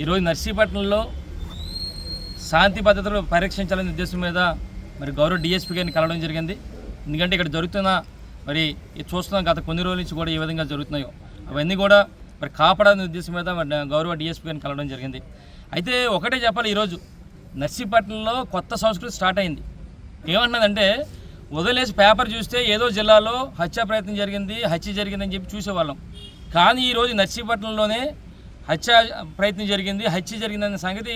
ఈరోజు నర్సీపట్నంలో శాంతి భద్రతలు పరీక్షించాలనే ఉద్దేశం మీద మరి గౌరవ డిఎస్పీ గారిని కలవడం జరిగింది. ఎందుకంటే ఇక్కడ జరుగుతున్న మరి చూస్తున్నాం గత కొన్ని రోజుల నుంచి కూడా ఏ విధంగా జరుగుతున్నాయో అవన్నీ కూడా మరి కాపాడాలనే ఉద్దేశం మీద మరి గౌరవ డిఎస్పీ గారిని కలవడం జరిగింది. అయితే ఒకటే చెప్పాలి, ఈరోజు నర్సీపట్నంలో కొత్త సంస్కృతి స్టార్ట్ అయింది. ఏమంటున్నదంటే వదిలేసి పేపర్ చూస్తే ఏదో జిల్లాలో హత్యా ప్రయత్నం జరిగింది, హత్య జరిగిందని చెప్పి చూసేవాళ్ళం. కానీ ఈరోజు నర్సీపట్నంలోనే హత్య ప్రయత్నం జరిగింది, హత్య జరిగిందనే సంగతి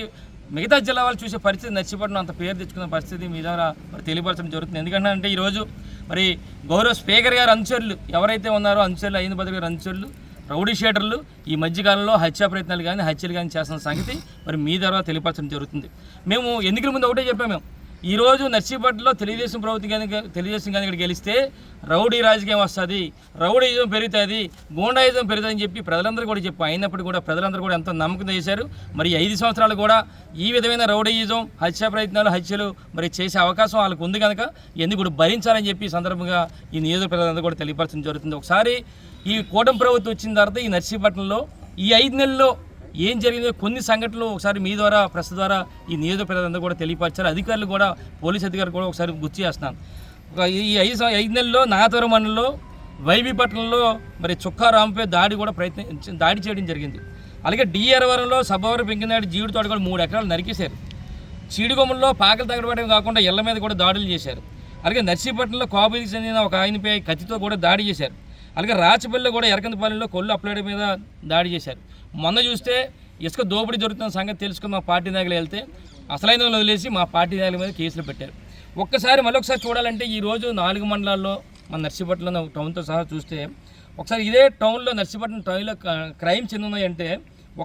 మిగతా జిల్లా వాళ్ళు చూసే పరిస్థితి, నర్సీపట్నం అంత పేరు తెచ్చుకున్న పరిస్థితి మీ ద్వారా మరి తెలియపరచడం జరుగుతుంది. ఎందుకంటే ఈరోజు మరి గౌరవ స్పీకర్ గారు అనుచరులు ఎవరైతే ఉన్నారో అనుచరులు అయ్యింది భద్ర గారు అనుచరులు రౌడీ షీటర్లు ఈ మధ్యకాలంలో హత్యా ప్రయత్నాలు కానీ హత్యలు కానీ చేస్తున్న సంగతి మరి మీ ద్వారా తెలియపరచడం జరుగుతుంది. మేము ఎన్నికల ముందు ఒకటే చెప్పాము, మేము ఈరోజు నర్సీపట్నంలో తెలుగుదేశం కానీ ఇక్కడ గెలిస్తే రౌడీ రాజకీయం వస్తుంది, రౌడీయిజం పెరుగుతుంది, గూండాయిజం పెరుగుతుందని చెప్పి ప్రజలందరూ కూడా చెప్పి అయినప్పటికీ కూడా ప్రజలందరూ కూడా ఎంతో నమ్మకం చేశారు. మరి 5 సంవత్సరాలు కూడా ఈ విధమైన రౌడీయిజం హత్యా ప్రయత్నాలు హత్యలు మరి చేసే అవకాశం వాళ్ళకు ఉంది కనుక ఎందుకు కూడా భరించాలని చెప్పి సందర్భంగా ఈ నియోజక ప్రజలందరూ కూడా తెలియపరచడం జరుగుతుంది. ఒకసారి ఈ కూటమి ప్రభుత్వం వచ్చిన తర్వాత ఈ నర్సీపట్నంలో ఈ 5 నెలల్లో ఏం జరిగిందో కొన్ని సంఘటనలు ఒకసారి మీ ద్వారా ప్రెస్ ద్వారా ఈ నియోజక ప్రజలందరూ కూడా తెలియపరిచారు. అధికారులు కూడా పోలీస్ అధికారులు కూడా ఒకసారి గుర్తు చేస్తున్నాను. ఈ 5 నెలల్లో నాగతవరం మండలంలో వైబీపట్నంలో మరి చుక్కారాంపై దాడి చేయడం జరిగింది. అలాగే డిఆర్వరంలో సభవరం పెంకినాడు జీడి తోట కూడా 3 ఎకరాలు నరికేశారు. చీడిగొమ్మల్లో పాకలు తగడబడమే కాకుండా ఇళ్ల మీద కూడా దాడులు చేశారు. అలాగే నర్సీపట్నంలో కాపుకి చెందిన ఒక ఆయనపై కత్తితో కూడా దాడి చేశారు. అలాగే రాచపల్లిలో కూడా ఎరకందపాలెంలో కొల్లు అప్లైడ్ మీద దాడి చేశారు. మొన్న చూస్తే ఇసుక దోపిడీ జరుగుతున్న సంగతి తెలుసుకుని మా పార్టీ నాయకులు వెళ్తే అసలైన వాళ్ళు వదిలేసి మా పార్టీ నాయకుల మీద కేసులు పెట్టారు. మళ్ళొకసారి చూడాలంటే ఈరోజు 4 మండలాల్లో మన నర్సీపట్నంలో టౌన్తో సహా చూస్తే ఒకసారి ఇదే టౌన్లో నర్సీపట్నం టౌన్లో క్రైమ్స్ ఎన్ని ఉన్నాయంటే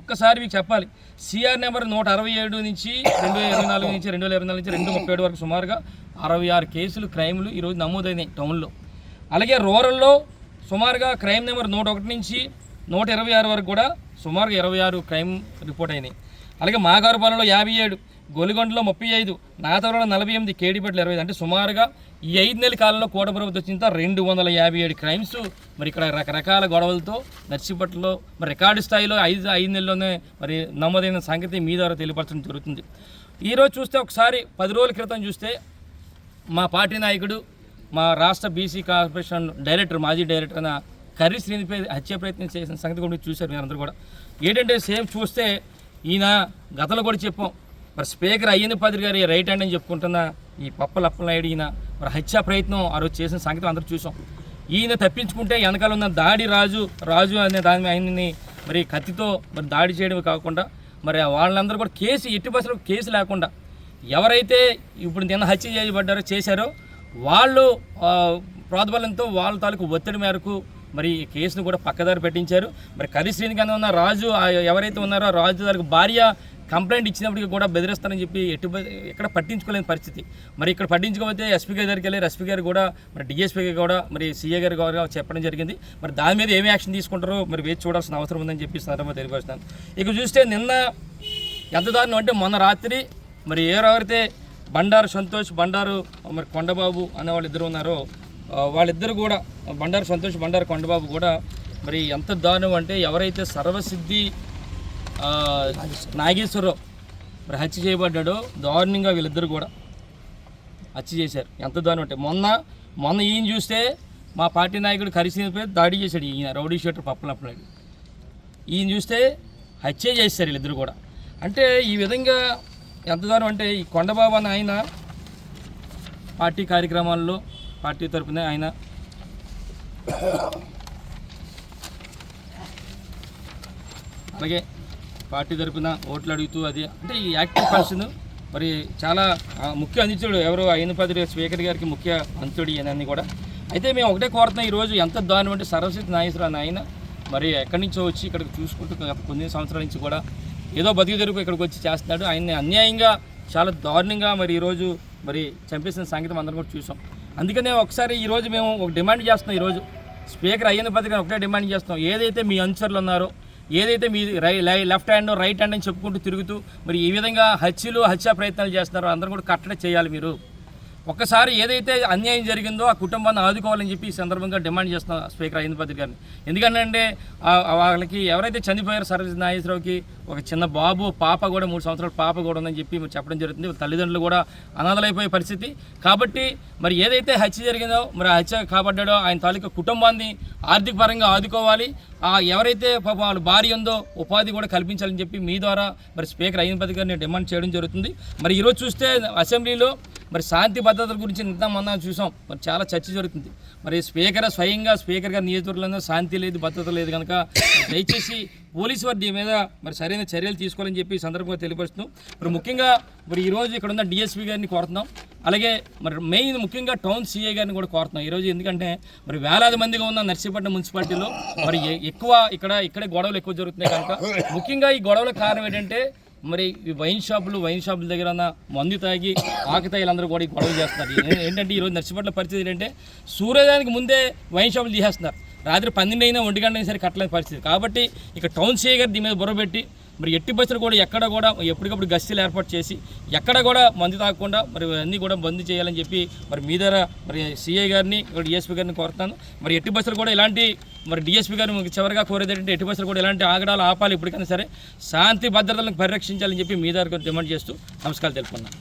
ఒక్కసారి మీకు చెప్పాలి. సిఆర్ నెంబర్ 167 నుంచి 2024 నుంచి 2037 వరకు సుమారుగా 66 కేసులు క్రైమ్లు ఈరోజు నమోదైనాయి టౌన్లో. అలాగే రూరల్లో సుమారుగా క్రైమ్ నెంబర్ 101 నుంచి 126 వరకు కూడా సుమారుగా 26 క్రైమ్ రిపోర్ట్ అయినాయి. అలాగే మాగారుపాలెంలో 57, గొలిగొండలో 35, నాగతవరంలో 48, కేడిపేటలో 25. అంటే సుమారుగా ఈ 5 నెలల కాలంలో కూటమి ప్రభుత్వం వచ్చిన 257 క్రైమ్స్ మరి ఇక్కడ రకరకాల గొడవలతో నర్సీపట్నంలో మరి రికార్డు స్థాయిలో 5 నెలల్లోనే మరి నమోదైన సంగతి మీ ద్వారా తెలియపరచడం జరుగుతుంది. ఈరోజు చూస్తే ఒకసారి 10 రోజుల క్రితం చూస్తే మా పార్టీ నాయకుడు మా రాష్ట్ర బీసీ కార్పొరేషన్ డైరెక్టర్ మాజీ డైరెక్టర్ అయిన కర్రీ శ్రీనిపై హత్య ప్రయత్నం చేసిన సంగతి కూడా చూశారు మీరు అందరూ కూడా. ఏంటంటే సేమ్ చూస్తే ఈయన గతంలో కూడా చెప్పాం, మరి స్పీకర్ అయ్యింది పదిరి గారి రైట్ హ్యాండ్ అని చెప్పుకుంటున్న ఈ పప్పల అప్పలనాయుడు ఈయన మరి హత్యా ప్రయత్నం ఆ రోజు చేసిన సంగతి అందరూ చూసాం. ఈయన తప్పించుకుంటే వెనకాల ఉన్న దాడి రాజు అనే దాని ఆయన్ని మరి కత్తితో మరి దాడి చేయడమే కాకుండా మరి వాళ్ళందరూ కూడా కేసు ఎట్టి బస్సులో కేసు లేకుండా ఎవరైతే ఇప్పుడు నిన్న హత్య చేశారో వాళ్ళు ప్రోద్బలంతో వాళ్ళ తాలూకు ఒత్తిడి మేరకు మరి కేసును కూడా పక్కదారి పెట్టించారు. మరి కరిశ్రీని కింద ఉన్న రాజు ఎవరైతే ఉన్నారో రాజు తాలూకు భార్య కంప్లైంట్ ఇచ్చినప్పటికీ కూడా బెదిరిస్తారని చెప్పి ఎక్కడ పట్టించుకోలేని పరిస్థితి. మరి ఇక్కడ పట్టించుకోకపోతే ఎస్పీ గారి దగ్గరికి వెళ్ళి ఎస్పీ గారు కూడా మరి డిఎస్పీ గారు కూడా మరి సీఏ గారు కూడా చెప్పడం జరిగింది. మరి దాని మీద ఏమి యాక్షన్ తీసుకుంటారో మరి వేచి చూడాల్సిన అవసరం ఉందని చెప్పి సందర్భంగా తెలియపరుస్తాను. ఇక చూస్తే నిన్న ఎంత దారుణం అంటే మొన్న రాత్రి మరి ఎవరైతే బండారు సంతోష్ బండారు మరి కొండబాబు అనే వాళ్ళిద్దరు ఉన్నారో వాళ్ళిద్దరు కూడా బండారు సంతోష్ బండారు కొండబాబు కూడా మరి ఎంత దారుణం అంటే ఎవరైతే సర్వసిద్ధి నాగేశ్వరరావు మరి హత్య చేయబడ్డాడో దారుణంగా వీళ్ళిద్దరు కూడా హత్య చేశారు. ఎంత దారుణం అంటే మొన్న ఈయన చూస్తే మా పార్టీ నాయకుడు కరిసిపై దాడి చేశాడు ఈయన రౌడీ షీటర్ పప్పలప్పనాయుడు. ఈయన చూస్తే హత్య చేశారు వీళ్ళిద్దరు కూడా. అంటే ఈ విధంగా ఎంత దారుణం అంటే ఈ కొండబాబు అని ఆయన పార్టీ కార్యక్రమాల్లో పార్టీ తరఫున ఆయన అలాగే పార్టీ తరఫున ఓట్లు అడుగుతూ అది అంటే ఈ యాక్టివ్ పర్సన్ మరి చాలా ముఖ్య అందించాడు ఎవరో అయినపది స్పీకర్ గారికి ముఖ్య అంతుడు ఇవన్నీ కూడా. అయితే మేము ఒకటే కోరుతున్నాం, ఈరోజు ఎంత దారుణం అంటే సర్వసిద్ధి నాగేశ్వరరావు ఆయన మరి ఎక్కడి నుంచో వచ్చి ఇక్కడికి చూసుకుంటూ కొన్ని సంవత్సరాల నుంచి కూడా ఏదో బతికి తెరుపు ఇక్కడికి వచ్చి చేస్తున్నాడు. ఆయన్ని అన్యాయంగా చాలా దారుణంగా మరి ఈరోజు మరి చంపేసిన సంగతి అందరం కూడా చూసాం. అందుకనే ఒకసారి ఈరోజు మేము ఒక డిమాండ్ చేస్తున్నాం. ఈరోజు స్పీకర్ అయ్యన్న పత్రిక ఒకటే డిమాండ్ చేస్తున్నాం, ఏదైతే మీ అనుచరులు ఉన్నారో ఏదైతే మీ లెఫ్ట్ హ్యాండ్ రైట్ హ్యాండ్ అని చెప్పుకుంటూ తిరుగుతూ మరి ఈ విధంగా హత్యా ప్రయత్నాలు చేస్తున్నారో అందరూ కూడా కట్టడి చేయాలి. మీరు ఒక్కసారి ఏదైతే అన్యాయం జరిగిందో ఆ కుటుంబాన్ని ఆదుకోవాలని చెప్పి ఈ సందర్భంగా డిమాండ్ చేస్తున్నాం స్పీకర్ అయ్యన్న పత్రిక గారిని. ఎందుకంటే వాళ్ళకి ఎవరైతే చనిపోయారో సర్వసిద్ధి నాగేశ్వరరావుకి ఒక చిన్న బాబు పాప కూడా 3 సంవత్సరాల పాప కూడా ఉందని చెప్పి మరి చెప్పడం జరుగుతుంది. తల్లిదండ్రులు కూడా అనాథలైపోయే పరిస్థితి. కాబట్టి మరి ఏదైతే హత్య జరిగిందో మరి ఆ హత్య కాబడ్డాడో ఆయన తాలూకా కుటుంబాన్ని ఆర్థిక పరంగా ఆదుకోవాలి. ఎవరైతే పాప వాళ్ళ భార్య ఉందో ఉపాధి కూడా కల్పించాలని చెప్పి మీ ద్వారా మరి స్పీకర్ అయ్యనపతి గారిని డిమాండ్ చేయడం జరుగుతుంది. మరి ఈరోజు చూస్తే అసెంబ్లీలో మరి శాంతి భద్రతల గురించి ఇంతమంది చూసాం. మరి చాలా చర్చ జరుగుతుంది. మరి స్వయంగా స్పీకర్ గారి నియోజకవర్గంలో శాంతి లేదు, భద్రత లేదు కనుక దయచేసి పోలీసు వారి దీని మీద మరి సరైన చర్యలు తీసుకోవాలని చెప్పి సందర్భంగా తెలియపరుస్తున్నాం. మరి ముఖ్యంగా మరి ఈరోజు ఇక్కడ ఉన్న డిఎస్పీ గారిని కోరుతున్నాం. అలాగే మరి మెయిన్ ముఖ్యంగా టౌన్ సిఐ గారిని కూడా కోరుతున్నాం ఈరోజు. ఎందుకంటే మరి వేలాది మందిగా ఉన్న నర్సీపట్నం మున్సిపాలిటీలో మరి ఇక్కడే గొడవలు ఎక్కువ జరుగుతున్నాయి కనుక ముఖ్యంగా ఈ గొడవల కారణం ఏంటంటే మరి ఈ వైన్ షాపుల దగ్గర ఉన్న మందు తాగి ఆకతాయిలందరూ కూడా ఈ గొడవలు చేస్తున్నారు. ఏంటంటే ఈరోజు నర్సీపట్నం పరిస్థితి ఏంటంటే సూర్యోదయానికి ముందే వైన్ షాపులు తీసేస్తున్నారు. రాత్రి 12 అయినా 1 గంట అయినా సరే కట్టలేని పరిస్థితి. కాబట్టి ఇక టౌన్ సిఐ గారు దీని మీద బుర్రబెట్టి మరి ఎట్టి బస్సులు కూడా ఎక్కడ కూడా ఎప్పటికప్పుడు గస్తీలు ఏర్పాటు చేసి ఎక్కడ కూడా మందు తాగకుండా మరి అన్నీ కూడా బంద్ చేయాలని చెప్పి మరి మీ ద్వారా మరి సిఐ గారిని డిఎస్పీ గారిని కోరుతాను. మరి ఎట్టి బస్సులు కూడా ఇలాంటి మరి డిఎస్పీ గారిని చివరిగా కోరేది ఏంటంటే ఎట్టి బస్సులు కూడా ఇలాంటి ఆగడాలు ఆపాలి. ఇప్పటికైనా సరే శాంతి భద్రతలను పరిరక్షించాలని చెప్పి మీ ద్వారా డిమాండ్ చేస్తూ నమస్కారాలు తెలుపుకున్నాను.